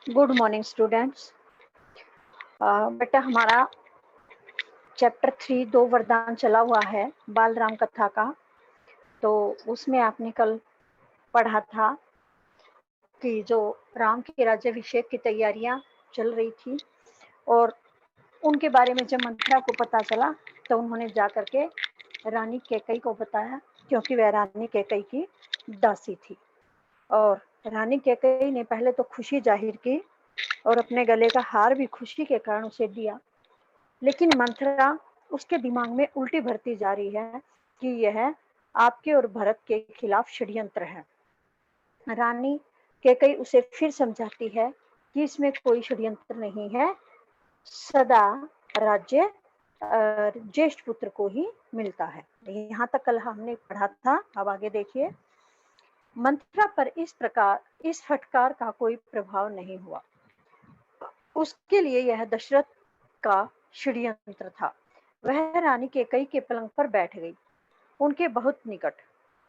Good morning students. बेटा हमारा chapter 3 दो वरदान चला हुआ है बाल राम कथा का। तो उसमें आपने कल पढ़ा था कि जो राम के राज्याभिषेक की तैयारियां चल रही थी और उनके बारे में जब मंथरा को पता चला तो उन्होंने जा करके रानी कैकई को बताया, क्योंकि वह रानी कैकई की दासी थी। और रानी कैकई ने पहले तो खुशी जाहिर की और अपने गले का हार भी खुशी के कारण उसे दिया, लेकिन मंथरा उसके दिमाग में उल्टी भरती जा रही है कि यह आपके और भरत के खिलाफ षड्यंत्र है। रानी कैकई उसे फिर समझाती है कि इसमें कोई षड्यंत्र नहीं है, सदा राज्य ज्येष्ठ पुत्र को ही मिलता है। यहाँ तक कल हमने पढ़ा था। अब आगे देखिए। मंथरा पर इस फटकार का कोई प्रभाव नहीं हुआ। उसके लिए यह दशरथ का षड्यंत्र था। वह रानी कैकई के पलंग पर बैठ गई, उनके बहुत निकट।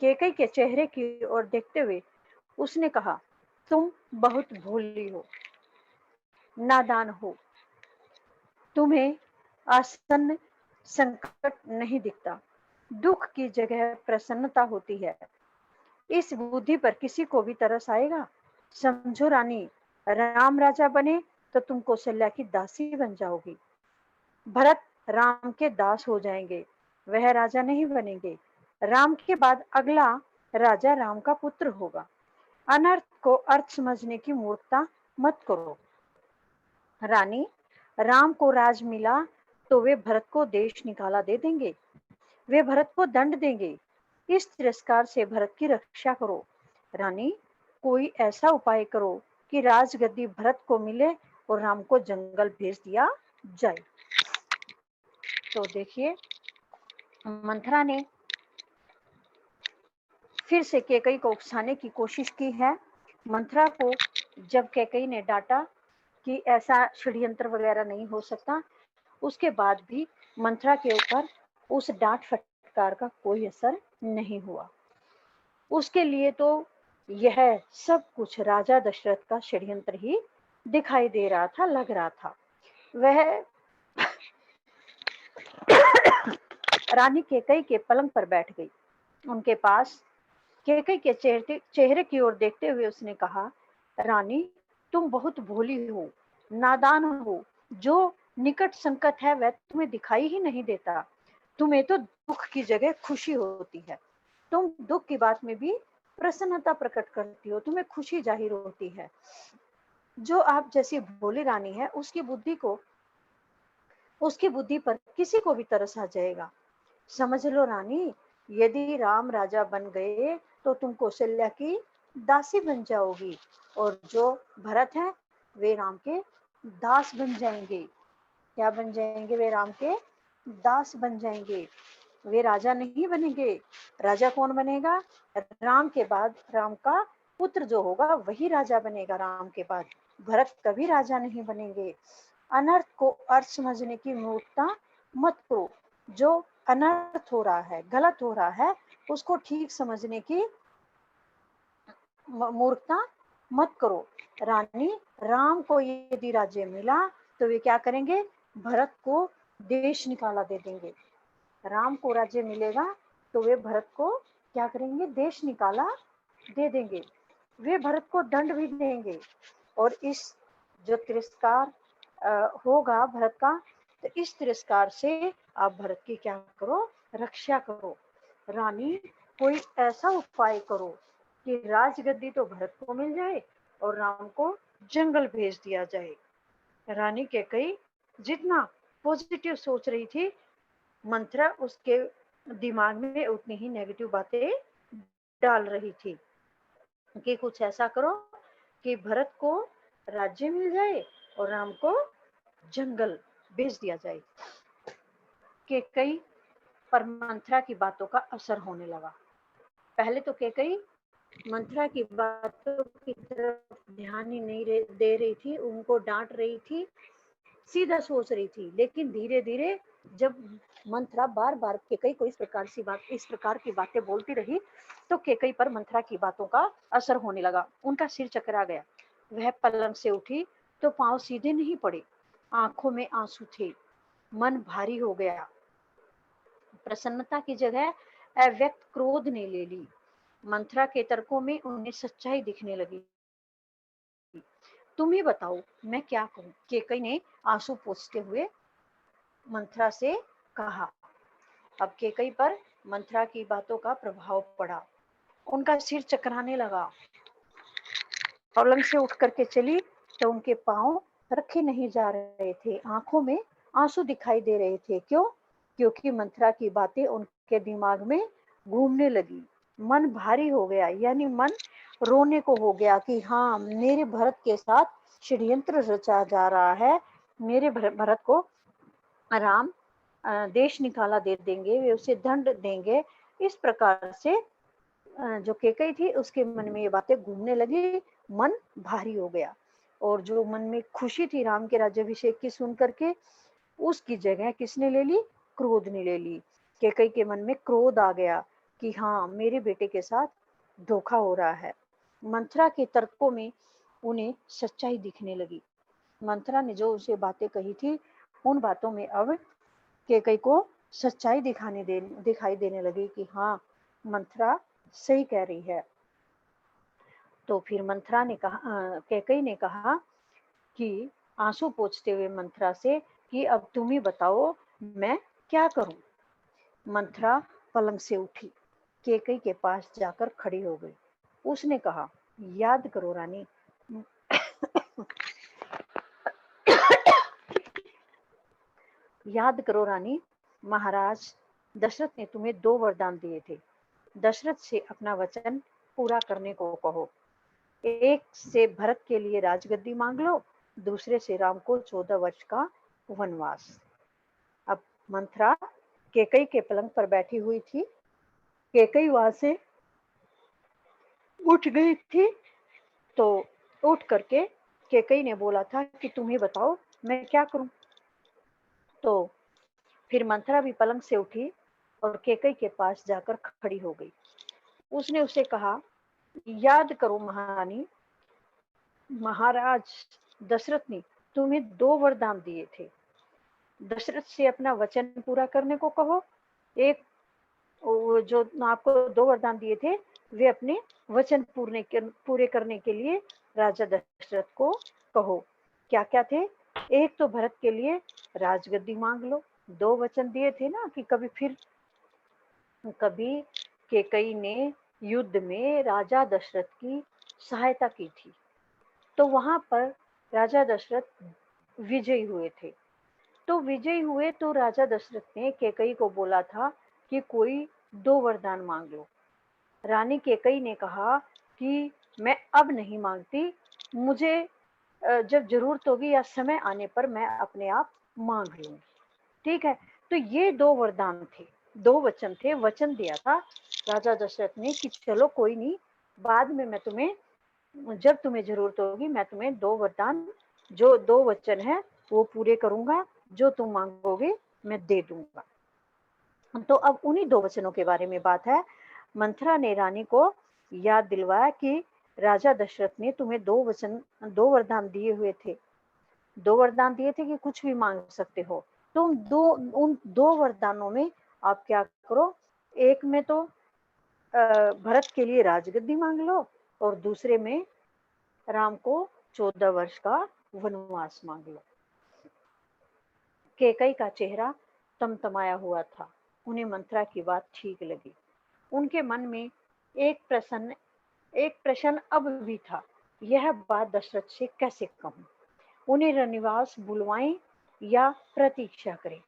कैकई के चेहरे की ओर देखते हुए उसने कहा, तुम बहुत भोली हो, नादान हो, तुम्हें आसन्न संकट नहीं दिखता, दुख की जगह प्रसन्नता होती है। इस बुद्धि पर किसी को भी तरस आएगा? समझो रानी, राम राजा बने तो तुम कौशल्या की दासी बन जाओगी। भरत राम के दास हो जाएंगे, वह राजा नहीं बनेंगे। राम के बाद अगला राजा राम का पुत्र होगा। अनर्थ को अर्थ समझने की मूर्खता मत करो। रानी, राम को राज मिला तो वे भरत को देश निकाला दे देंगे, वे भरत को दंड देंगे। इस तिरस्कार से भरत की रक्षा करो। रानी, कोई ऐसा उपाय करो कि राजगद्दी भरत को मिले और राम को जंगल भेज दिया जाए। तो देखिए, मंथरा ने फिर से कैकई को उकसाने की कोशिश की है। मंथरा को जब कैकई ने डांटा कि ऐसा षड्यंत्र वगैरह नहीं हो सकता, उसके बाद भी मंथरा के ऊपर उस डांट फटकार का कोई असर नहीं हुआ। उसके लिए तो यह सब कुछ राजा दशरथ का षड्यंत्र ही दिखाई दे रहा था, लग रहा था। वह रानी कैकई के पलंग पर बैठ गई, उनके पास कैकई के चेहरे की ओर देखते हुए उसने कहा, रानी, तुम बहुत भोली हो, नादान हो, जो निकट संकट है वह तुम्हें दिखाई ही नहीं देता। तुम्हें तो दुख की जगह खुशी होती है, तुम दुख की बात में भी प्रसन्नता प्रकट करती हो, तुम्हें खुशी जाहिर होती है। जो आप जैसी भोली रानी है उसकी बुद्धि पर किसी को भी तरस आ जाएगा। समझ लो रानी, यदि राम राजा बन गए तो तुम कौशल्या की दासी बन जाओगी और जो भरत है वे राम के दास बन जाएंगे। क्या बन जाएंगे? वे राम के दास बन जाएंगे, वे राजा नहीं बनेंगे। राजा कौन बनेगा? राम के बाद राम का पुत्र जो होगा वही राजा बनेगा। राम के बाद भरत कभी राजा नहीं बनेंगे। अनर्थ को अर्थ समझने की मूर्खता मत करो। जो अनर्थ हो रहा है, गलत हो रहा है, उसको ठीक समझने की मूर्खता मत करो। रानी, राम को यदि राज्य मिला तो वे क्या करेंगे? भरत को देश निकाला दे देंगे। राम को राज्य मिलेगा तो वे भरत को क्या करेंगे? देश निकाला दे देंगे। वे भरत को दंड भी देंगे। और इस जो तिरस्कार होगा भरत का, तो इस तिरस्कार से आप भरत की क्या करो? रक्षा करो। रानी, कोई ऐसा उपाय करो कि राजगद्दी तो भरत को मिल जाए और राम को जंगल भेज दिया जाए। रानी कैकई जितना पॉजिटिव सोच रही थी, मंथरा उसके दिमाग में उतनी ही नेगेटिव बातें डाल रही थी कि कुछ ऐसा करो कि भरत को राज्य मिल जाए और राम को जंगल भेज दिया जाए। कैकई पर मंथरा की बातों का असर होने लगा। पहले तो कैकई मंथरा की बातों की तरफ ध्यान ही नहीं दे रही थी, उनको डांट रही थी, सीधा सोच रही थी। लेकिन धीरे धीरे जब मंथरा बार बार कैकई को इस प्रकार की बातें बोलती रही तो कैकई पर मंथरा की बातों का असर होने लगा। उनका सिर चकरा गया, वह पलंग से उठी तो पांव सीधे नहीं पड़े, आंखों में आंसू थे, मन भारी हो गया। प्रसन्नता की जगह अव्यक्त क्रोध ने ले ली। मंथरा के तर्कों में उन्हें सच्चाई दिखने लगी। तुम ही बताओ, मैं क्या करूं? केकई ने आंसू पोंछते हुए मंथरा से कहा। अब केकई पर मंथरा की बातों का प्रभाव पड़ा। उनका सिर चकराने लगा। पलंग से उठ करके चली तो उनके पांव रखे नहीं जा रहे थे, आंखों में आंसू दिखाई दे रहे थे। क्यों? क्योंकि मंथरा की बातें उनके दिमाग में घूमने लगी। मन भारी हो गया, यानी मन रोने को हो गया कि हाँ, मेरे भरत के साथ षड्यंत्र रचा जा रहा है। मेरे भरत को राम देश निकाला दे देंगे, वे उसे दंड देंगे। इस प्रकार से जो केकई थी उसके मन में ये बातें घूमने लगी। मन भारी हो गया और जो मन में खुशी थी राम के राज्याभिषेक की सुन करके, उसकी जगह किसने ले ली? क्रोध ने ले ली। केकई के मन में क्रोध आ गया कि हाँ, मेरे बेटे के साथ धोखा हो रहा है। मंथरा के तर्कों में उन्हें सच्चाई दिखने लगी। मंथरा ने जो उसे बातें कही थी, उन बातों में अब केकई को सच्चाई दिखाई देने लगी कि हाँ, मंथरा सही कह रही है। तो फिर मंथरा ने कहा, कैकई ने कहा कि आंसू पोंछते हुए मंथरा से कि अब तुम ही बताओ, मैं क्या करूं? मंथरा पलंग से उठी, कैकई के पास जाकर खड़ी हो गई। उसने कहा, याद करो रानी, याद करो रानी, महाराज दशरथ ने तुम्हें 2 वरदान दिए थे। दशरथ से अपना वचन पूरा करने को कहो। एक से भरत के लिए राजगद्दी मांग लो, दूसरे से राम को 14 वर्ष का वनवास। अब मंथरा केकई के पलंग पर बैठी हुई थी। केकई वहां से उठ गई थी। तो उठ करके केकई ने बोला था कि तुम ही बताओ, मैं क्या करूं? तो फिर मंथरा भी पलंग से उठी और केकई के पास जाकर खड़ी हो गई। उसने उसे कहा, याद करो महारानी, महाराज दशरथ ने तुम्हें 2 वरदान दिए थे। दशरथ से अपना वचन पूरा करने को कहो। एक जो आपको 2 वरदान दिए थे, वे अपने वचन पूरे करने के लिए राजा दशरथ को कहो। क्या क्या थे? एक तो भरत के लिए राजगद्दी मांग लो। 2 वचन दिए थे ना कि कभी केकई ने युद्ध में राजा दशरथ की सहायता की थी, तो वहां पर राजा दशरथ विजयी हुए थे। तो विजयी हुए तो राजा दशरथ ने केकई को बोला था कि कोई 2 वरदान मांग लो। रानी केकई ने कहा कि मैं अब नहीं मांगती, मुझे जब जरूरत होगी या समय आने पर मैं अपने आप मांग लूंगी। ठीक है, तो ये 2 वरदान थे, 2 वचन थे। वचन दिया था राजा दशरथ ने कि चलो कोई नहीं, बाद में मैं तुम्हें, जब तुम्हें जरूरत होगी, मैं तुम्हें 2 वरदान, जो 2 वचन है वो पूरे करूंगा, जो तुम मांगोगे मैं दे दूंगा। तो अब उन्हीं 2 वचनों के बारे में बात है। मंथरा ने रानी को याद दिलवाया कि राजा दशरथ ने तुम्हें 2 वरदान दिए हुए थे। 2 वरदान दिए थे कि कुछ भी मांग सकते हो। तुम उन 2 वरदानों में आप क्या करो, एक में तो भरत के लिए राजगद्दी मांग लो और दूसरे में राम को 14 वर्ष का वनवास मांग लो। केकई का चेहरा तमतमाया हुआ था। उन्हें मंथरा की बात ठीक लगी। उनके मन में एक प्रश्न अब भी था, यह बात दशरथ से कैसे कहूं? उन्हें रनिवास बुलवाएं या प्रतीक्षा करें?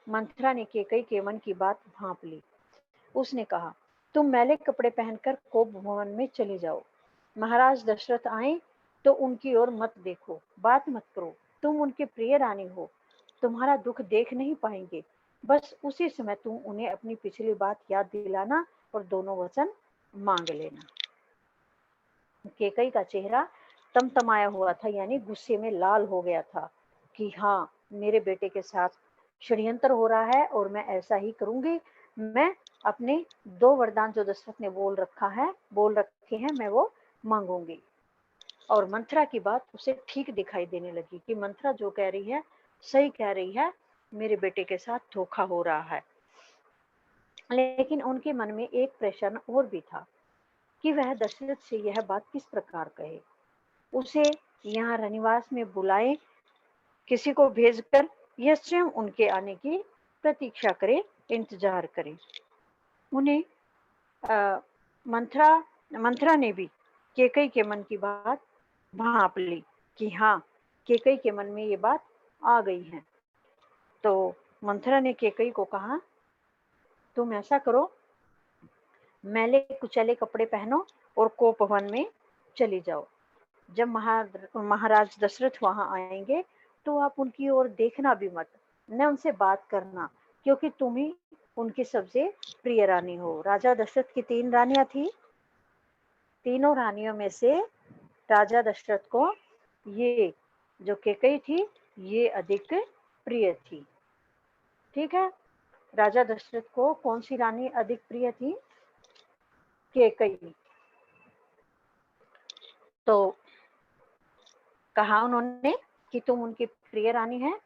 मंथरा ने केकई के मन की बात भांप ली। उसने कहा, तुम मैले कपड़े पहनकर कोप भवन में चले जाओ। महाराज दशरथ आए तो उनकी ओर मत देखो, बात मत करो। तुम उनके प्रिय रानी हो, तुम्हारा दुख देख नहीं पाएंगे। बस उसी समय तुम उन्हें अपनी पिछली बात याद दिलाना और 2 वचन मांग लेना। केकई का चेहरा तमतमाया हुआ था, यानी गुस्से में लाल हो गया था कि हाँ, मेरे बेटे के साथ षड्यंत्र हो रहा है और मैं ऐसा ही करूंगी। मैं अपने 2 वरदान जो दशरथ ने बोल रखे हैं, मैं वो मांगूंगी। और मंथरा की बात उसे ठीक दिखाई देने लगी कि मंथरा जो कह रही है सही कह रही है, मेरे बेटे के साथ धोखा हो रहा है। लेकिन उनके मन में एक प्रश्न और भी था कि वह दशरथ से यह बात किस प्रकार कहे। उसे यहाँ रनिवास में बुलाए, किसी को भेजकर यह स्वयं उनके आने की प्रतीक्षा करे, इंतजार करे। उन्हें मंथरा मंथरा ने भी केकई के मन की बात भांप ली कि हाँ, केकई के मन में ये बात आ गई है। तो मंथरा ने केकई को कहा, तुम ऐसा करो, मैले कुचले कपड़े पहनो और कोप भवन में चली जाओ। जब महाराज दशरथ वहां आएंगे तो आप उनकी ओर देखना भी मत, न उनसे बात करना, क्योंकि तुम ही उनकी सबसे प्रिय रानी हो। राजा दशरथ की 3 रानियां थी। तीनों रानियों में से राजा दशरथ को ये जो केकई थी ये अधिक प्रिय थी। ठीक है, राजा दशरथ को कौन सी रानी अधिक प्रिय थी? केकई। तो कहा उन्होंने कि तुम उनकी प्रिय रानी है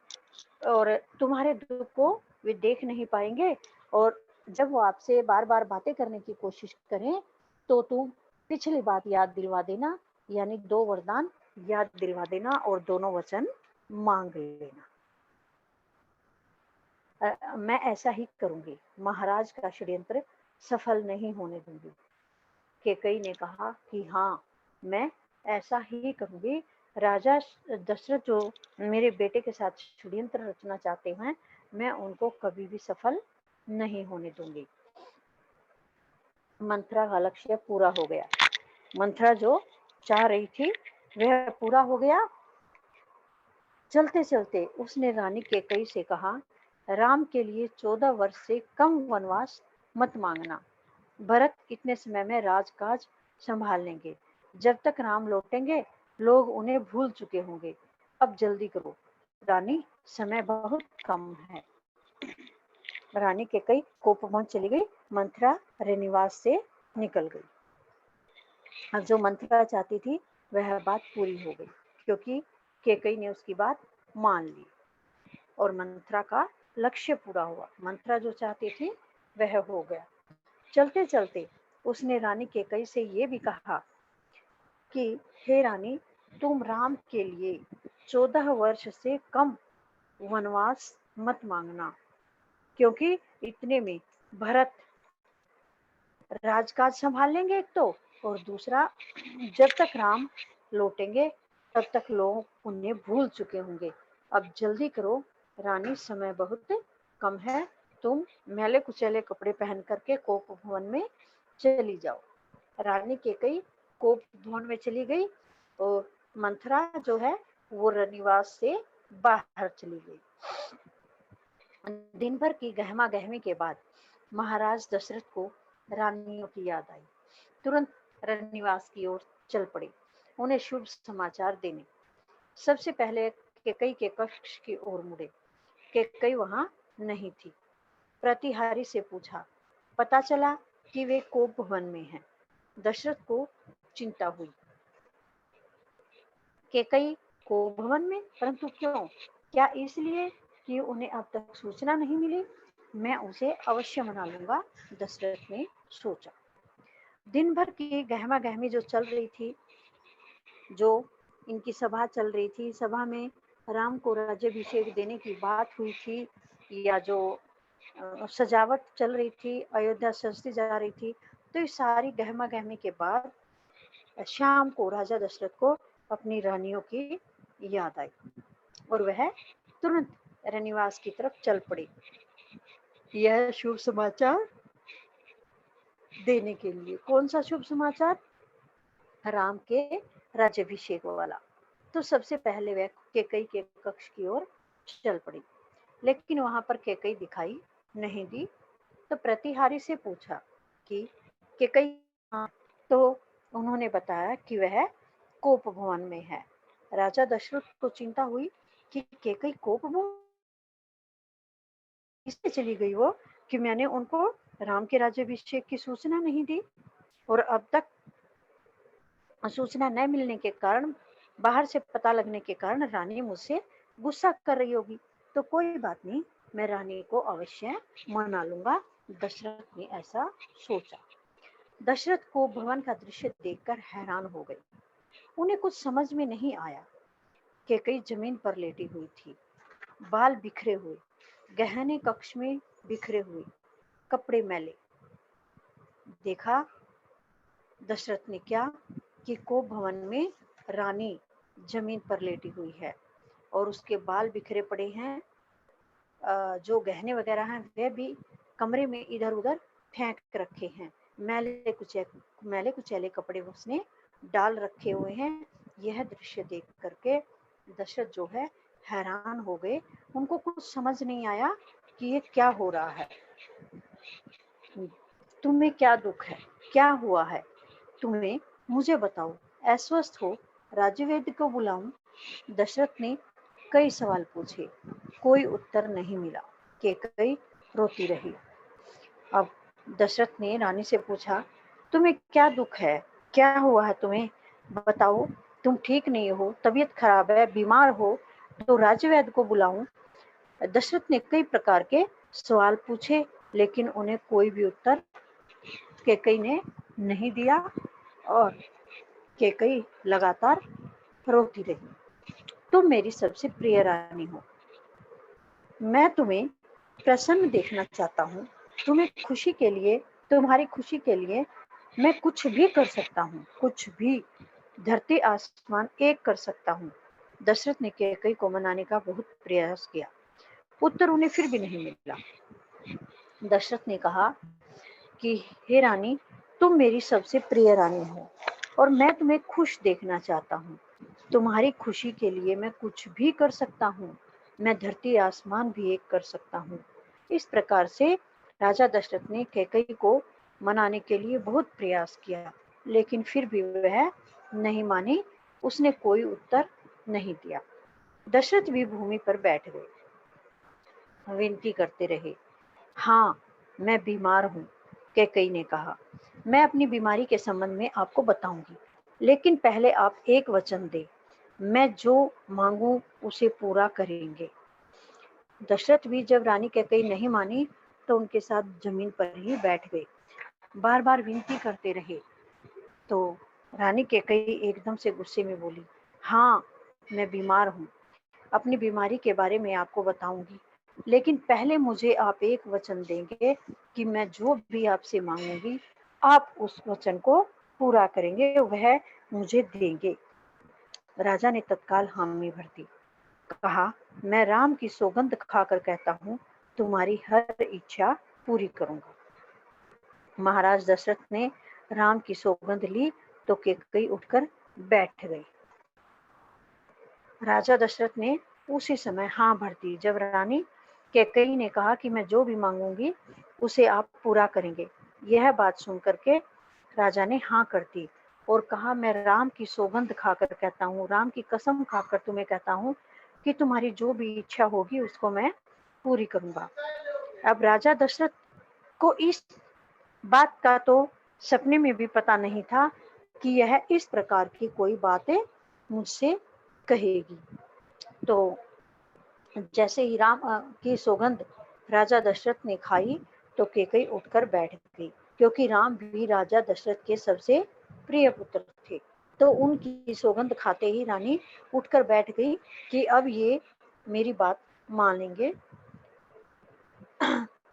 और तुम्हारे दुख को वे देख नहीं पाएंगे, और जब वो आपसे बार बार बातें करने की कोशिश करें तो तुम पिछली बात याद दिलवा देना, यानी 2 वरदान याद दिलवा देना और दोनों वचन मांग लेना। मैं ऐसा ही करूंगी, महाराज का षड्यंत्र सफल नहीं होने दूंगी। केकई ने कहा कि हाँ, मैं ऐसा ही करूंगी। राजा दशरथ जो मेरे बेटे के साथ षड्यंत्र रचना चाहते हैं, मैं उनको कभी भी सफल नहीं होने दूंगी। मंथरा का लक्ष्य पूरा हो गया। मंथरा जो चाह रही थी वह पूरा हो गया। चलते चलते उसने रानी केकई से कहा, राम के लिए 14 वर्ष से कम वनवास मत मांगना। भरत इतने समय में राजकाज संभाल लेंगे। जब तक राम लौटेंगे लोग उन्हें भूल चुके होंगे। अब जल्दी करो रानी, समय बहुत कम है। रानी केकई कोपवन चली गई। मंथरा रनिवास से निकल गई। अब जो मंथरा चाहती थी वह बात पूरी हो गई, क्योंकि केकई ने उसकी बात मान ली और मंथरा का लक्ष्य पूरा हुआ। मंथरा जो चाहती थी वह हो गया। चलते चलते उसने रानी केकई से ये भी कहा कि हे रानी, तुम राम के लिए 14 वर्ष से कम वनवास मत मांगना, क्योंकि इतने में भरत राजकाज संभाल लेंगे एक तो, और दूसरा जब तक राम लौटेंगे तब तक लोग उन्हें भूल चुके होंगे। अब जल्दी करो रानी, समय बहुत कम है। तुम मैले कुचैले कपड़े पहन करके कोप भवन में चली जाओ। रानी केकई कोप भवन में चली गई और मंथरा जो है वो रनिवास से बाहर चली गई। दिन भर की गहमा गहमी के बाद महाराज दशरथ को रानियों की याद आई। तुरंत रनिवास की ओर चल पड़े, उन्हें शुभ समाचार देने। सबसे पहले केकई के कक्ष की ओर मुड़े। केकई वहां नहीं थी। प्रतिहारी से पूछा, पता चला कि वे कोप भवन में हैं। दशरथ को चिंता हुई। केकई कोप भवन में, परंतु क्यों? क्या इसलिए कि उन्हें अब तक सूचना नहीं मिली? मैं उसे अवश्य मना लूंगा, दशरथ ने सोचा। दिन भर की गहमा गहमी जो चल रही थी, जो इनकी सभा चल रही थी, सभा में राम को राज्याभिषेक देने की बात हुई थी, या जो सजावट चल रही थी, अयोध्या सजती जा रही थी, तो इस सारी गहमा गहमी के बाद शाम को राजा दशरथ को अपनी रानियों की याद आई और वह तुरंत रनिवास की तरफ चल पड़ी यह शुभ समाचार देने के लिए। कौन सा शुभ समाचार? राम के राज्याभिषेक वाला। तो सबसे पहले वह केकई के कक्ष की ओर चल पड़ी, लेकिन वहां पर केकई दिखाई नहीं दी। तो प्रतिहारी से पूछा कि केकई, तो उन्होंने बताया कि वह कोप भवन में है। राजा दशरथ को चिंता हुई कि केकई कोप भवन इसलिए चली गई वो कि मैंने उनको राम के राज्याभिषेक की सूचना नहीं दी, और अब तक सूचना न मिलने के कारण, बाहर से पता लगने के कारण रानी मुझसे गुस्सा कर रही होगी। तो कोई बात नहीं, मैं रानी को अवश्य मना लूंगा। दशरथ ने ऐसा सोचा। दशरथ को भवन का दृश्य देखकर हैरान हो गई। उन्हें कुछ समझ में नहीं आया। कैकई जमीन पर लेटी हुई थी, बाल बिखरे हुए, गहने कक्ष में बिखरे हुए, कपड़े मैले। देखा दशरथ ने क्या कि कोप भवन में रानी जमीन पर लेटी हुई है और उसके बाल बिखरे पड़े हैं। जो गहने वगैरह हैं वे भी कमरे में इधर उधर फेंक रखे हैं। मैले कुचैले कपड़े उसने डाल रखे हुए हैं। यह दृश्य देख करके दशरथ जो है हैरान हो गए। उनको कुछ समझ नहीं आया कि ये क्या हो रहा है। तुम्हें क्या दुख है, क्या हुआ है तुम्हें, मुझे बताओ। अस्वस्थ हो, राज्यवैद्य को बुलाऊं? दशरथ ने कई सवाल पूछे, कोई उत्तर नहीं मिला। कैकई रोती रही। अब दशरथ ने रानी से पूछा, तुम्हें क्या दुख है, क्या हुआ है तुम्हें, बताओ। तुम ठीक नहीं हो, तबीयत खराब है, बीमार हो, तो राज्यवैद्य को बुलाऊं? दशरथ ने कई प्रकार के सवाल पूछे, लेकिन उन्हें कोई भी उत्तर कैकई ने नहीं दिया और कैकई लगातार रोती रही। तुम मेरी सबसे प्रिय रानी हो, मैं तुम्हें प्रसन्न देखना चाहता हूँ। तुम्हें खुशी के लिए, तुम्हारी खुशी के लिए मैं कुछ भी कर सकता हूँ, कुछ भी, धरती आसमान एक कर सकता हूँ। दशरथ ने कैकई को मनाने का बहुत प्रयास किया, उत्तर उन्हें फिर भी नहीं मिला। दशरथ ने कहा कि हे रानी, तुम मेरी सबसे प्रिय रानी हो और मैं तुम्हें खुश देखना चाहता हूँ। तुम्हारी खुशी के लिए मैं कुछ भी कर सकता हूँ, मैं धरती आसमान भी एक कर सकता हूँ। इस प्रकार से राजा दशरथ ने कैकई को मनाने के लिए बहुत प्रयास किया, लेकिन फिर भी वह नहीं मानी। उसने कोई उत्तर नहीं दिया। दशरथ भी भूमि पर बैठ गए, विनती करते रहे। हाँ, मैं बीमार हूँ, कैकई ने कहा। मैं अपनी बीमारी के संबंध में आपको बताऊंगी, लेकिन पहले आप एक वचन दें। मैं जो मांगू उसे पूरा करेंगे। दशरथ भी जब रानी कैकई नहीं मानी तो उनके साथ जमीन पर ही बैठ गए, बार बार विनती करते रहे। तो रानी कैकई एकदम से गुस्से में बोली, हाँ, मैं बीमार हूँ, अपनी बीमारी के बारे में आपको बताऊंगी, लेकिन पहले मुझे आप एक वचन देंगे कि मैं जो भी आपसे मांगूंगी आप उस वचन को पूरा करेंगे, वह मुझे देंगे। राजा ने तत्काल हामी भर दी। कहा, मैं राम की सौगंध खाकर कहता हूँ, तुम्हारी हर इच्छा पूरी करूंगा। महाराज दशरथ ने राम की सौगंध ली तो कैकई उठकर बैठ गई। राजा दशरथ ने उसी समय हाँ भर दी जब रानी कैकई ने कहा कि मैं जो भी मांगूंगी उसे आप पूरा करेंगे। यह बात सुनकर के राजा ने हाँ कर दी और कहा, मैं राम की सौगंध खाकर कहता हूँ, राम की कसम खाकर तुम्हें कहता हूँ कि तुम्हारी जो भी इच्छा होगी उसको मैं पूरी करूंगा। अब राजा दशरथ को इस बात का तो सपने में भी पता नहीं था कि यह इस प्रकार की कोई बातें मुझसे कहेगी। तो जैसे ही राम की सौगंध राजा दशरथ ने खाई तो कैकई उठकर बैठ गई, क्योंकि राम भी राजा दशरथ के सबसे प्रिय पुत्र थे। तो उनकी सौगंध खाते ही रानी उठकर बैठ गई कि अब ये मेरी बात मान लेंगे।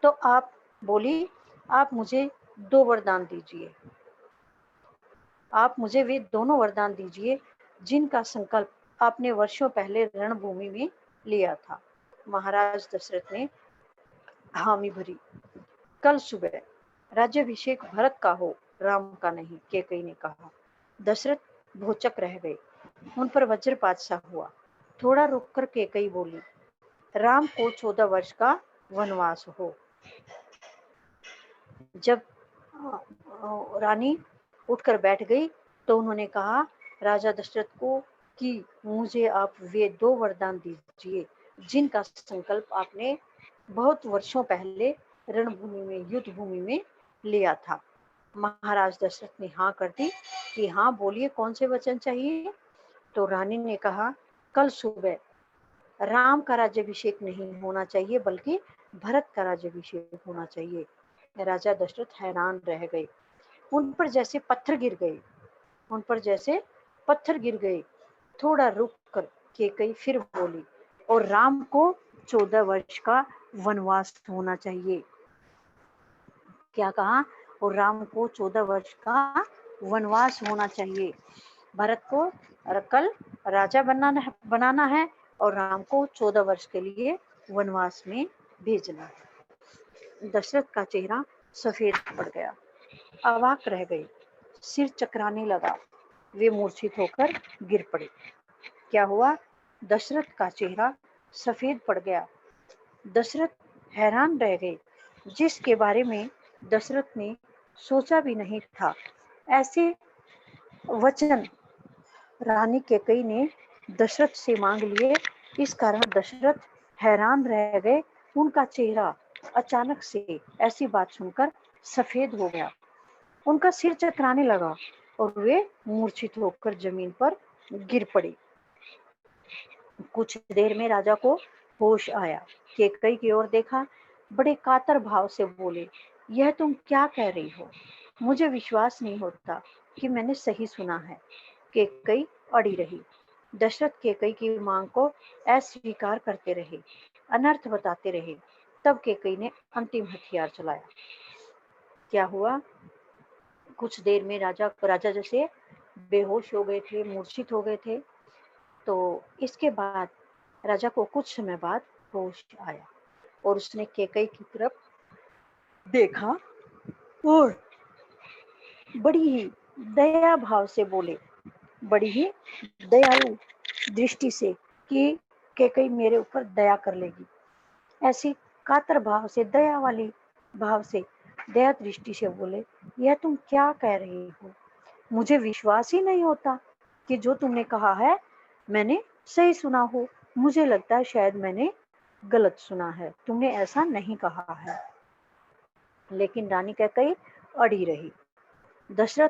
तो आप बोली, आप मुझे 2 वरदान दीजिए। आप मुझे वे दोनों वरदान दीजिए जिनका संकल्प आपने वर्षों पहले रणभूमि में लिया था। महाराज दशरथ ने हामी भरी। कल सुबह राज्याभिषेक भरत का हो, राम का नहीं, कैकई ने कहा। दशरथ भौचक रह गए। उन पर वज्रपात सा हुआ। थोड़ा रुककर कैकई बोली, राम को 14 वर्ष का वनवास हो। जब रानी उठकर बैठ गई तो उन्होंने कहा राजा दशरथ को कि मुझे आप वे 2 वरदान दीजिए जिनका संकल्प आपने बहुत वर्षों पहले रणभूमि में, युद्ध भूमि में लिया था। महाराज दशरथ ने हाँ कर दी कि हाँ बोलिए कौन से वचन चाहिए। तो रानी ने कहा, कल सुबह राम का राज्याभिषेक नहीं होना चाहिए बल्कि भरत का राज्याभिषेक होना चाहिए। राजा दशरथ हैरान रह गए। उन पर जैसे पत्थर गिर गए, उन पर जैसे पत्थर गिर गए। थोड़ा रुक कर केकई फिर बोली, और राम को 14 वर्ष का वनवास होना चाहिए। क्या कहा? और राम को 14 वर्ष का वनवास होना चाहिए। भरत को कल राजा बनाना है और राम को 14 वर्ष के लिए वनवास में भेजना है। दशरथ का चेहरा सफेद पड़ गया, अवाक रह गए, सिर चकराने लगा, वे मूर्छित होकर गिर पड़े। क्या हुआ? दशरथ का चेहरा सफेद पड़ गया। दशरथ हैरान रह गए, जिसके बारे में दशरथ ने सोचा भी नहीं था। ऐसे वचन रानी कैकेयी ने दशरथ से मांग लिए। इस कारण दशरथ हैरान रह गए। उनका चेहरा अचानक से ऐसी बात सुनकर सफेद हो गया, उनका सिर चकराने लगा और वे मूर्छित होकर जमीन पर गिर पड़े। कुछ देर में राजा को होश आया, कैकेयी की ओर देखा, बड़े कातर भाव से बोले, यह तुम क्या कह रही हो? मुझे विश्वास नहीं होता कि मैंने सही सुना है। कैकेयी अड़ी रही। दशरथ कैकेयी की मांग को अस्वीकार करते रहे, अनर्थ बताते रहे। तब कैकेयी ने अंतिम हथियार चलाया। क्या हुआ? कुछ देर में राजा जैसे बेहोश हो गए थे, मूर्छित हो गए थे। तो इसके बाद राजा को कुछ समय बाद होश आया और उसने कैकेयी की तरफ देखा और बड़ी ही दया भाव से बोले, बड़ी ही दयालु दृष्टि से कि कैकेयी मेरे ऊपर दया कर लेगी। ऐसी कातर भाव से, दया वाली भाव से, दया दृष्टि से बोले, यह तुम क्या कह रही हो? मुझे विश्वास ही नहीं होता कि जो तुमने कहा है मैंने सही सुना हो। मुझे लगता है शायद मैंने गलत सुना है, तुमने ऐसा नहीं कहा है। लेकिन रानी कैकेयी अड़ी रही। दशरथ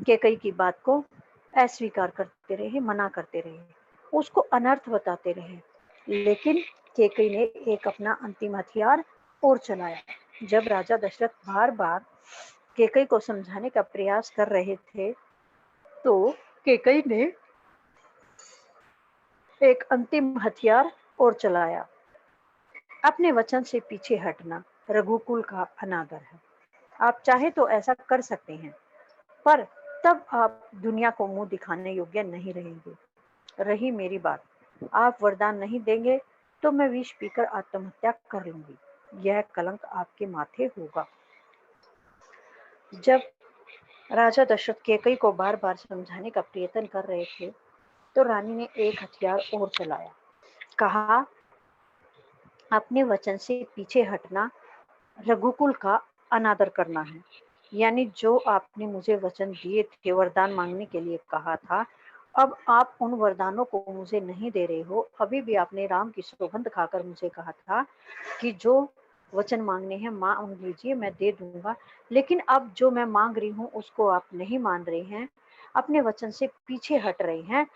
कैकेयी की बात को अस्वीकार करते रहे, मना करते रहे, उसको अनर्थ बताते रहे। लेकिन कैकेयी ने एक अपना अंतिम हथियार और चलाया। जब राजा दशरथ बार बार कैकेयी को समझाने का प्रयास कर रहे थे, तो कैकेयी ने एक अंतिम हथियार और चलाया। अपने वचन से पीछे हटना रघुकुल का अनादर है। आप चाहे तो ऐसा कर सकते हैं, पर तब आप दुनिया को मुंह दिखाने योग्य नहीं रहेंगे। रही मेरी बात, आप वरदान नहीं देंगे तो मैं विष पीकर आत्महत्या कर लूंगी। यह कलंक आपके माथे होगा। जब राजा दशरथ कैकेयी को बार बार समझाने का प्रयत्न कर रहे थे, तो रानी ने एक हथियार और चलाया। कहा, अपने वचन से पीछे हटना रघुकुल का अनादर करना है। यानी जो आपने मुझे वचन दिए थे, वरदान मांगने के लिए कहा था, अब आप उन वरदानों को मुझे नहीं दे रहे हो। अभी भी आपने राम की सौगंध खाकर मुझे कहा था कि जो वचन मांगने हैं मांग लीजिए, मैं दे दूंगा। लेकिन अब जो मैं मांग रही हूँ उसको आप नहीं मान रहे हैं, अपने वचन से पीछे हट रहे हैं,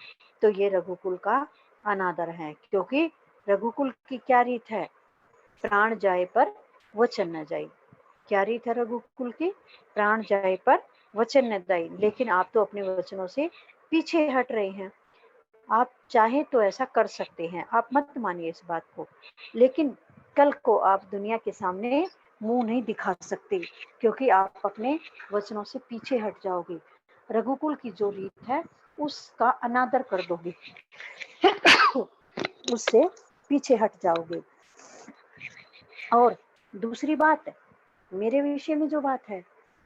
तो ये रघुकुल का अनादर है। क्योंकि रघुकुल की क्या रीत है? प्राण जाए पर वचन न जाए। क्या रीत है रघुकुल की? प्राण जाए पर वचन न जाए। लेकिन आप तो अपने वचनों से पीछे हट रहे हैं। आप चाहे तो ऐसा कर सकते हैं, आप मत मानिए इस बात को, लेकिन कल को आप दुनिया के सामने मुंह नहीं दिखा सकते, क्योंकि आप अपने वचनों से पीछे हट जाओगे। रघुकुल की जो रीत है उसका अनादर कर दोगे, उससे पीछे हट जाओगे। और दूसरी बात, मेरे विषय में जो बात है,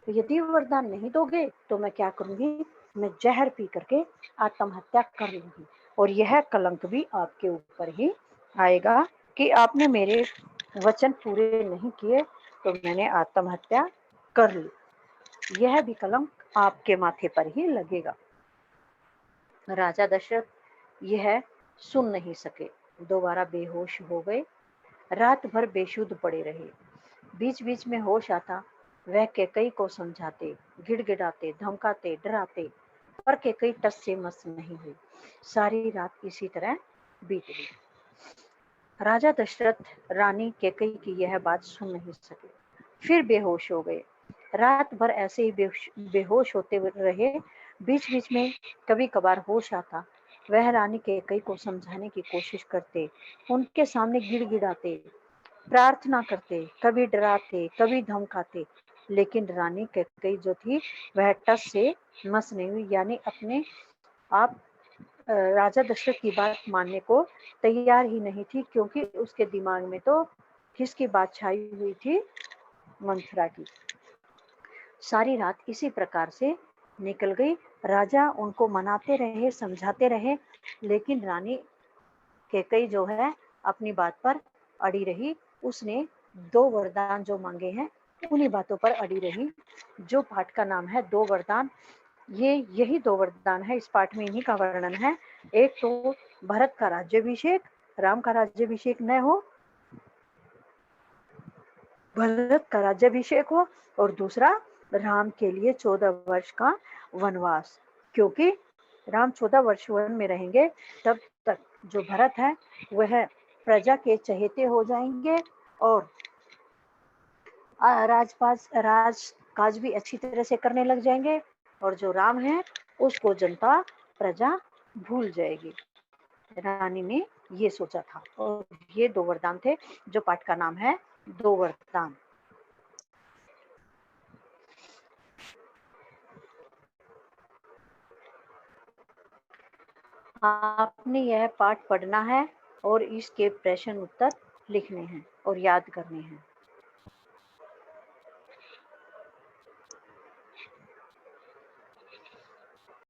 तो यदि वरदान नहीं दोगे तो मैं क्या करूंगी? मैं जहर पी करके आत्महत्या कर लूंगी। और यह कलंक भी आपके ऊपर ही आएगा कि आपने मेरे वचन पूरे नहीं किए तो मैंने आत्महत्या कर ली। यह भी कलंक आपके माथे पर ही लगेगा। राजा दशरथ यह सुन नहीं सके, दोबारा बेहोश हो गए। रात भर बेसुध पड़े रहे। बीच बीच में होश आता वह कैकई को समझाते, गिड़गिड़ाते, धमकाते, डराते, पर कैकई टस से मस नहीं हुई। सारी रात इसी तरह बीत गई। राजा दशरथ रानी कैकई की यह बात सुन नहीं सके, फिर बेहोश हो गए। रात भर ऐसे ही बेहोश होते रहे। बीच बीच में कभी कभार होश आता। वह रानी कैकई को समझाने की कोशिश करते, उनके सामने गिड़गिड़ाते, प्रार्थना करते, कभी डराते, कभी धमकाते, लेकिन रानी कैकई जो थी वह टस से मस नहीं हुई, यानी अपने आप राजा दशरथ की बात मानने को तैयार ही नहीं थी, क्योंकि उसके दिमाग में तो किसकी बात छाई हुई थी? मंथरा की। सारी रात इसी प्रकार से निकल गई। राजा उनको मनाते रहे, समझाते रहे, लेकिन रानी कैकई जो है अपनी बात पर अड़ी रही। उसने 2 वरदान जो मांगे हैं उन्हीं बातों पर अड़ी रही। जो पाठ का नाम है 2 वरदान, यही 2 वरदान है। इस पाठ में इन्हीं का वर्णन है। एक तो भरत का राज्याभिषेक, राम का राज्याभिषेक न हो, भरत का राज्याभिषेक हो, और दूसरा राम के लिए 14 वर्ष का वनवास, क्योंकि राम 14 वर्ष वन में रहेंगे, तब तक जो भरत है वह प्रजा के चहेते हो जाएंगे और राज काज भी अच्छी तरह से करने लग जाएंगे, और जो राम है उसको जनता प्रजा भूल जाएगी। रानी ने ये सोचा था, और ये 2 वरदान थे जो पाठ का नाम है 2 वरदान। आपने यह पाठ पढ़ना है और इसके प्रश्न उत्तर लिखने हैं और याद करने हैं।